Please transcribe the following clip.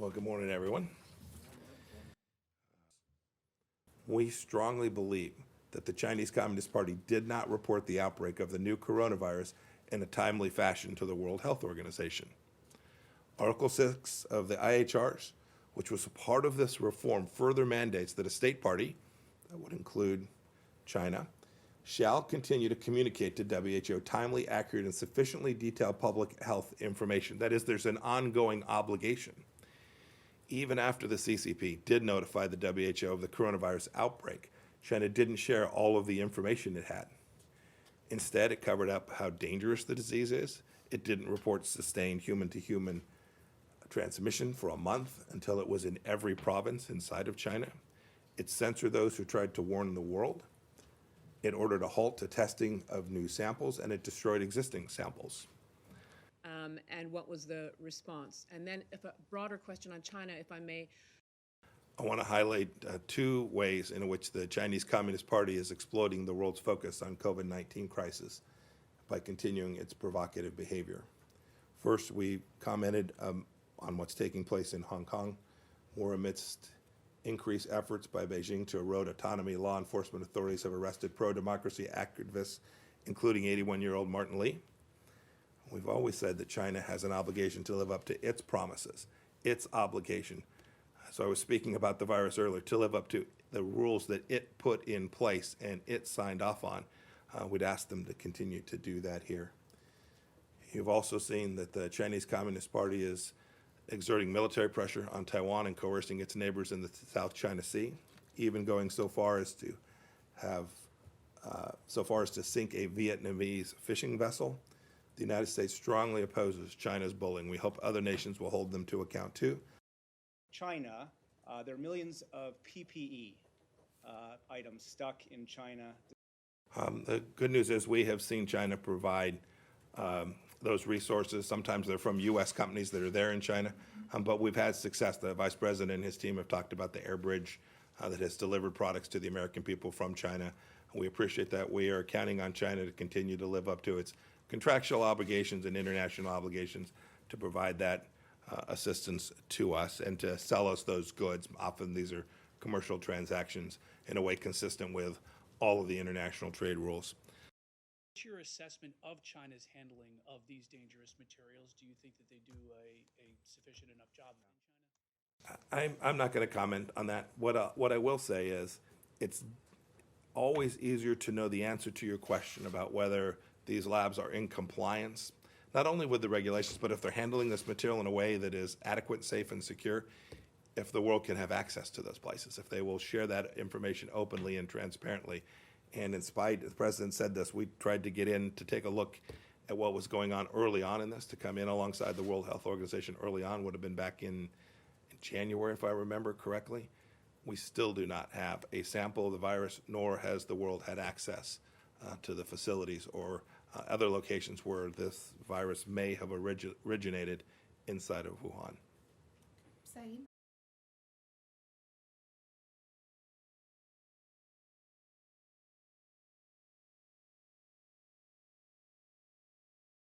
Well, good morning, everyone. We strongly believe that the Chinese Communist Party did not report the outbreak of the new coronavirus in a timely fashion to the World Health Organization. Article 6 of the IHRs, which was a part of this reform, further mandates that a state party, that would include China, shall continue to communicate to WHO timely, accurate, and sufficiently detailed public health information. That is, there's an ongoing obligation. Even after the CCP did notify the WHO of the coronavirus outbreak, China didn't share all of the information it had. Instead, it covered up how dangerous the disease is. It didn't report sustained human-to-human transmission for a month until it was in every province inside of China. It censored those who tried to warn the world. It ordered a halt to testing of new samples, and it destroyed existing samples. And what was the response? And then if a broader question on China, if I may. I want to highlight two ways in which the Chinese Communist Party is exploiting the world's focus on COVID-19 crisis by continuing its provocative behavior. First, we commented on what's taking place in Hong Kong. We're amidst increased efforts by Beijing to erode autonomy. Law enforcement authorities have arrested pro-democracy activists, including 81-year-old Martin Lee. We've always said that China has an obligation to live up to its promises, its obligation. So I was speaking about the virus earlier, to live up to the rules that it put in place and it signed off on. We'd ask them to continue to do that here. You've also seen that the Chinese Communist Party is exerting military pressure on Taiwan and coercing its neighbors in the South China Sea, even going so far as to sink a Vietnamese fishing vessel. The United States strongly opposes China's bullying. We hope other nations will hold them to account too. China, there are millions of PPE items stuck in China. The good news is we have seen China provide those resources. Sometimes they're from U.S. companies that are there in China, but we've had success. The Vice President and his team have talked about the air bridge that has delivered products to the American people from China. We appreciate that. We are counting on China to continue to live up to its contractual obligations and international obligations to provide that assistance to us and to sell us those goods. Often these are commercial transactions in a way consistent with all of the international trade rules. What's your assessment of China's handling of these dangerous materials? Do you think that they do a sufficient enough job in China? I'm not going to comment on that. What I will say is it's always easier to know the answer to your question about whether these labs are in compliance, not only with the regulations, but if they're handling this material in a way that is adequate, safe, and secure, if the world can have access to those places, if they will share that information openly and transparently. And in spite, the President said this, we tried to get in to take a look at what was going on early on in this, to come in alongside the World Health Organization early on, would have been back in January, if I remember correctly. We still do not have a sample of the virus, nor has the world had access to the facilities or other locations where this virus may have originated inside of Wuhan.